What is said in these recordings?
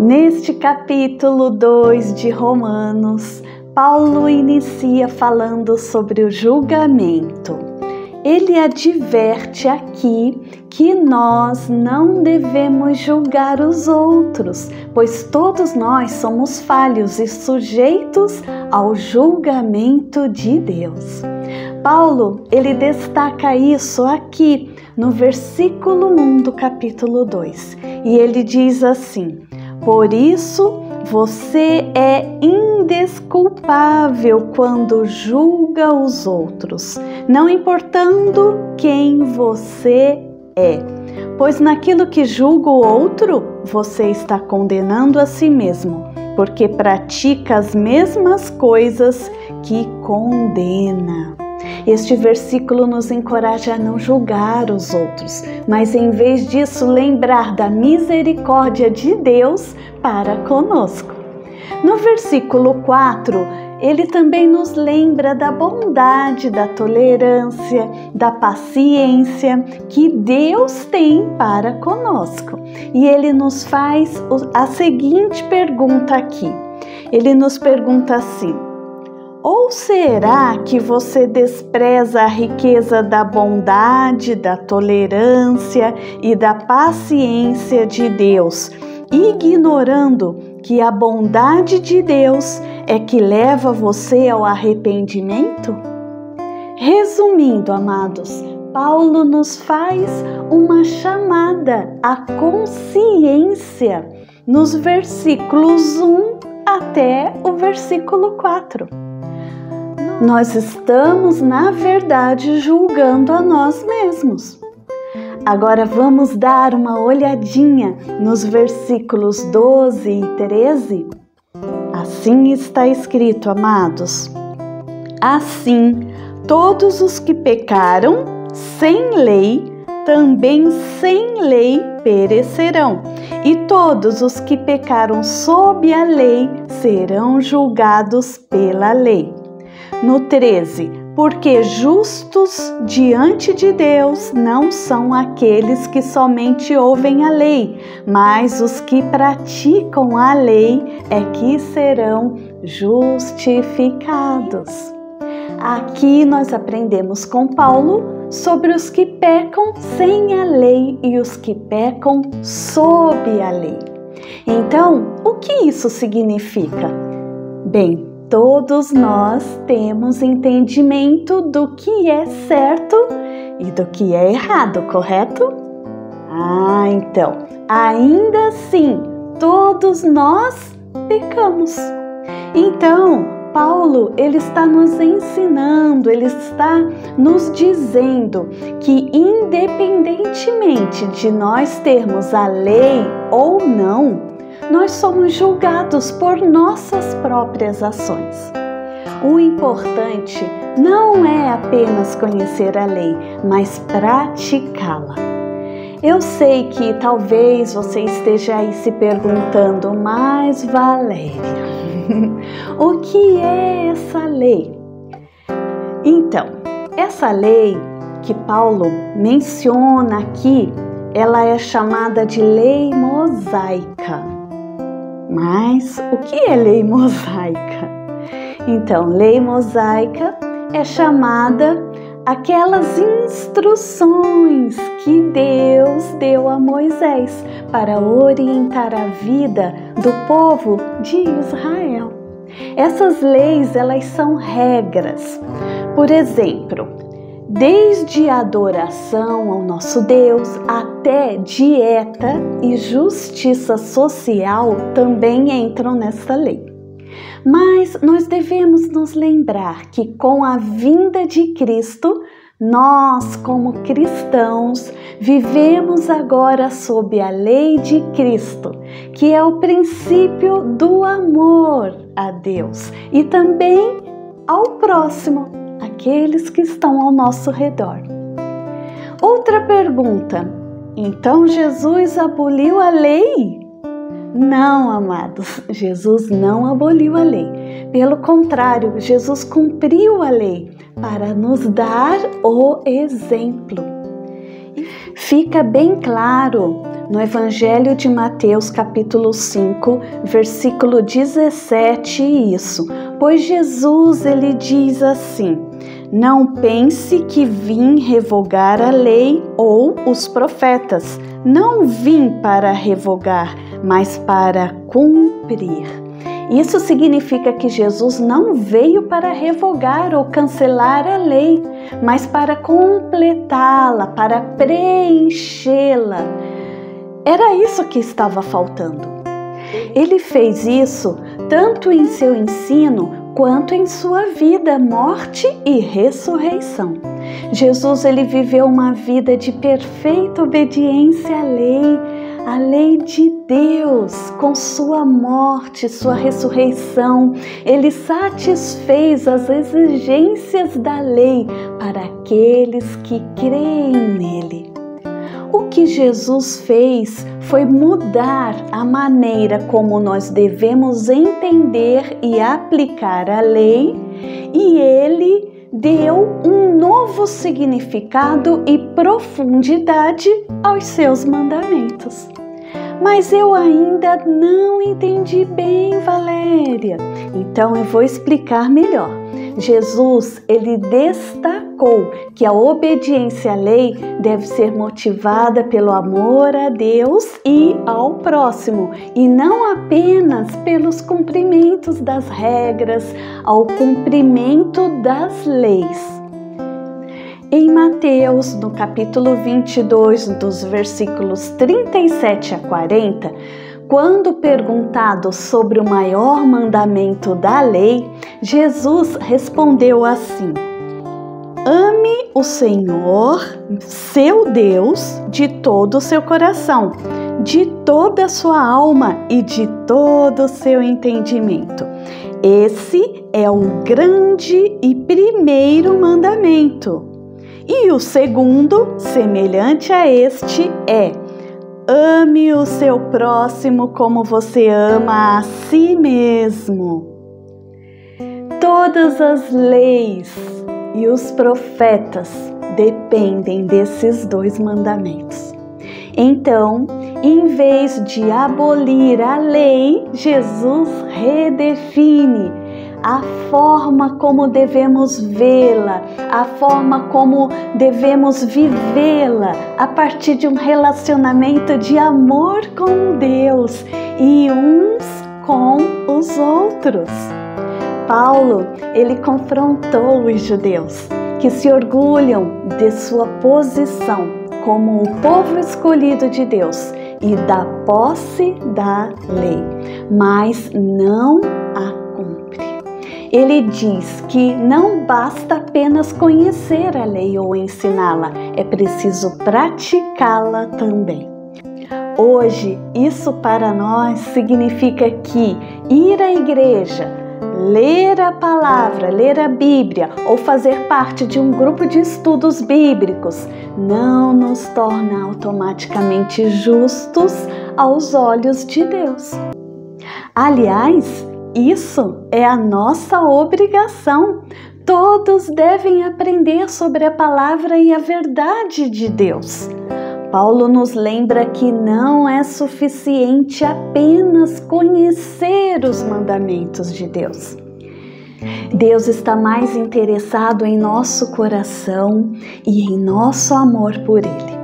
Neste capítulo 2 de Romanos, Paulo inicia falando sobre o julgamento. Ele adverte aqui que nós não devemos julgar os outros, pois todos nós somos falhos e sujeitos ao julgamento de Deus. Paulo, ele destaca isso aqui no versículo 1 do capítulo 2, e ele diz assim: por isso, você é indesculpável quando julga os outros, não importando quem você é. Pois naquilo que julga o outro, você está condenando a si mesmo, porque pratica as mesmas coisas que condena. Este versículo nos encoraja a não julgar os outros, mas em vez disso lembrar da misericórdia de Deus para conosco. No versículo 4, ele também nos lembra da bondade, da tolerância, da paciência que Deus tem para conosco. E ele nos faz a seguinte pergunta aqui. Ele nos pergunta assim: ou será que você despreza a riqueza da bondade, da tolerância e da paciência de Deus, ignorando que a bondade de Deus é que leva você ao arrependimento? Resumindo, amados, Paulo nos faz uma chamada à consciência nos versículos 1 até o versículo 4. Nós estamos, na verdade, julgando a nós mesmos. Agora vamos dar uma olhadinha nos versículos 12 e 13. Assim está escrito, amados: assim, todos os que pecaram sem lei, também sem lei perecerão, e todos os que pecaram sob a lei serão julgados pela lei. No 13, porque justos diante de Deus não são aqueles que somente ouvem a lei, mas os que praticam a lei é que serão justificados. Aqui nós aprendemos com Paulo sobre os que pecam sem a lei e os que pecam sob a lei. Então, o que isso significa? Bem, todos nós temos entendimento do que é certo e do que é errado, correto? Então, ainda assim, todos nós pecamos. Então, Paulo, ele está nos ensinando, ele está nos dizendo que independentemente de nós termos a lei ou não, nós somos julgados por nossas próprias ações. O importante não é apenas conhecer a lei, mas praticá-la. Eu sei que talvez você esteja aí se perguntando, mas Valéria, o que é essa lei? Então, essa lei que Paulo menciona aqui, ela é chamada de lei mosaica. Mas o que é lei mosaica? Então, lei mosaica é chamada aquelas instruções que Deus deu a Moisés para orientar a vida do povo de Israel. Essas leis, elas são regras. Por exemplo, desde a adoração ao nosso Deus até dieta e justiça social também entram nessa lei. Mas nós devemos nos lembrar que com a vinda de Cristo, nós, como cristãos, vivemos agora sob a lei de Cristo, que é o princípio do amor a Deus e também ao próximo, aqueles que estão ao nosso redor. Outra pergunta: então Jesus aboliu a lei? Não, amados, Jesus não aboliu a lei. Pelo contrário, Jesus cumpriu a lei para nos dar o exemplo. Fica bem claro no Evangelho de Mateus, capítulo 5, versículo 17, isso. Pois Jesus, ele diz assim: não pense que vim revogar a lei ou os profetas. Não vim para revogar, mas para cumprir. Isso significa que Jesus não veio para revogar ou cancelar a lei, mas para completá-la, para preenchê-la. Era isso que estava faltando. Ele fez isso tanto em seu ensino quanto em sua vida, morte e ressurreição. Jesus, ele viveu uma vida de perfeita obediência à lei de Deus. Com sua morte, sua ressurreição, ele satisfez as exigências da lei para aqueles que creem nele. O que Jesus fez foi mudar a maneira como nós devemos entender e aplicar a lei, e ele deu um novo significado e profundidade aos seus mandamentos. Mas eu ainda não entendi bem, Valéria. Então eu vou explicar melhor. Jesus, ele destacou que a obediência à lei deve ser motivada pelo amor a Deus e ao próximo, e não apenas pelos cumprimentos das regras, ao cumprimento das leis. Em Mateus, no capítulo 22, dos versículos 37 a 40, quando perguntado sobre o maior mandamento da lei, Jesus respondeu assim: ame o Senhor, seu Deus, de todo o seu coração, de toda a sua alma e de todo o seu entendimento. Esse é o grande e primeiro mandamento. E o segundo, semelhante a este, é: ame o seu próximo como você ama a si mesmo. Todas as leis e os profetas dependem desses dois mandamentos. Então, em vez de abolir a lei, Jesus redefine a forma como devemos vê-la, a forma como devemos vivê-la a partir de um relacionamento de amor com Deus e uns com os outros. Paulo, ele confrontou os judeus que se orgulham de sua posição como o povo escolhido de Deus e da posse da lei, mas não a cumpre. Ele diz que não basta apenas conhecer a lei ou ensiná-la, é preciso praticá-la também. Hoje, isso para nós significa que ir à igreja, ler a palavra, ler a Bíblia ou fazer parte de um grupo de estudos bíblicos não nos torna automaticamente justos aos olhos de Deus. Aliás, isso é a nossa obrigação. Todos devem aprender sobre a palavra e a verdade de Deus. Paulo nos lembra que não é suficiente apenas conhecer os mandamentos de Deus. Deus está mais interessado em nosso coração e em nosso amor por Ele.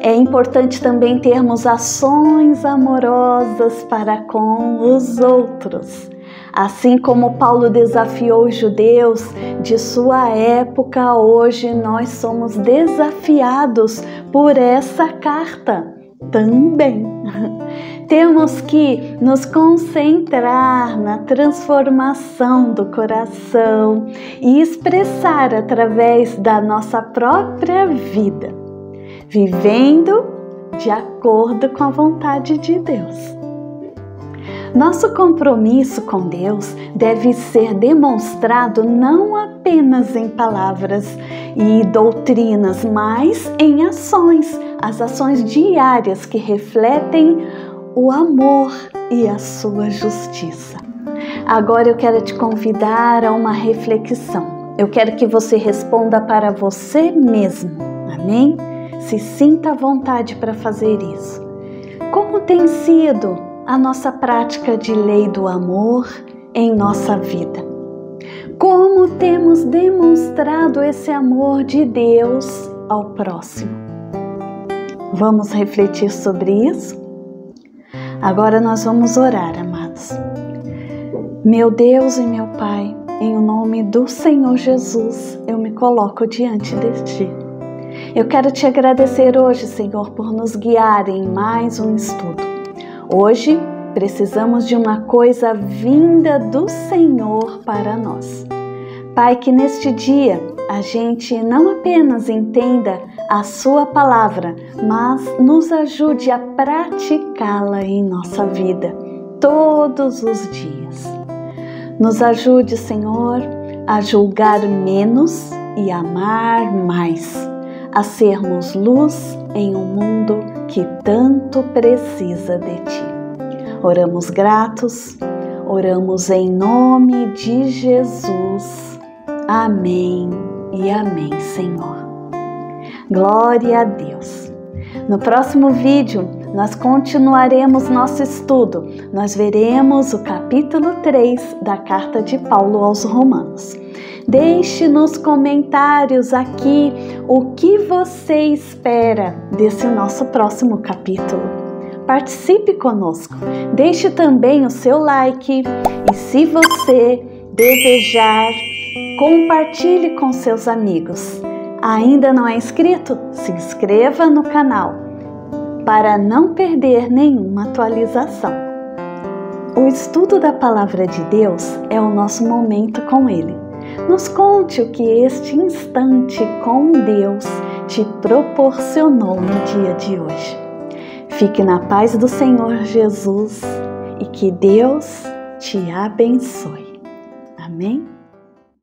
É importante também termos ações amorosas para com os outros. Assim como Paulo desafiou os judeus de sua época, hoje nós somos desafiados por essa carta também. Temos que nos concentrar na transformação do coração e expressar através da nossa própria vida, vivendo de acordo com a vontade de Deus. Nosso compromisso com Deus deve ser demonstrado não apenas em palavras e doutrinas, mas em ações, as ações diárias que refletem o amor e a sua justiça. Agora eu quero te convidar a uma reflexão. Eu quero que você responda para você mesmo, amém? Se sinta à vontade para fazer isso. Como tem sido a nossa prática de lei do amor em nossa vida? Como temos demonstrado esse amor de Deus ao próximo? Vamos refletir sobre isso? Agora nós vamos orar, amados. Meu Deus e meu Pai, em nome do Senhor Jesus, eu me coloco diante de Ti. Eu quero Te agradecer hoje, Senhor, por nos guiar em mais um estudo. Hoje, precisamos de uma coisa vinda do Senhor para nós. Pai, que neste dia a gente não apenas entenda a Sua palavra, mas nos ajude a praticá-la em nossa vida, todos os dias. Nos ajude, Senhor, a julgar menos e amar mais, a sermos luz em um mundo que tanto precisa de Ti. Oramos gratos, oramos em nome de Jesus. Amém e amém, Senhor. Glória a Deus. No próximo vídeo, nós continuaremos nosso estudo. Nós veremos o capítulo 3 da carta de Paulo aos Romanos. Deixe nos comentários aqui o que você espera desse nosso próximo capítulo. Participe conosco. Deixe também o seu like e, se você desejar, compartilhe com seus amigos. Ainda não é inscrito? Se inscreva no canal para não perder nenhuma atualização. O estudo da Palavra de Deus é o nosso momento com Ele. Nos conte o que este instante com Deus te proporcionou no dia de hoje. Fique na paz do Senhor Jesus e que Deus te abençoe. Amém?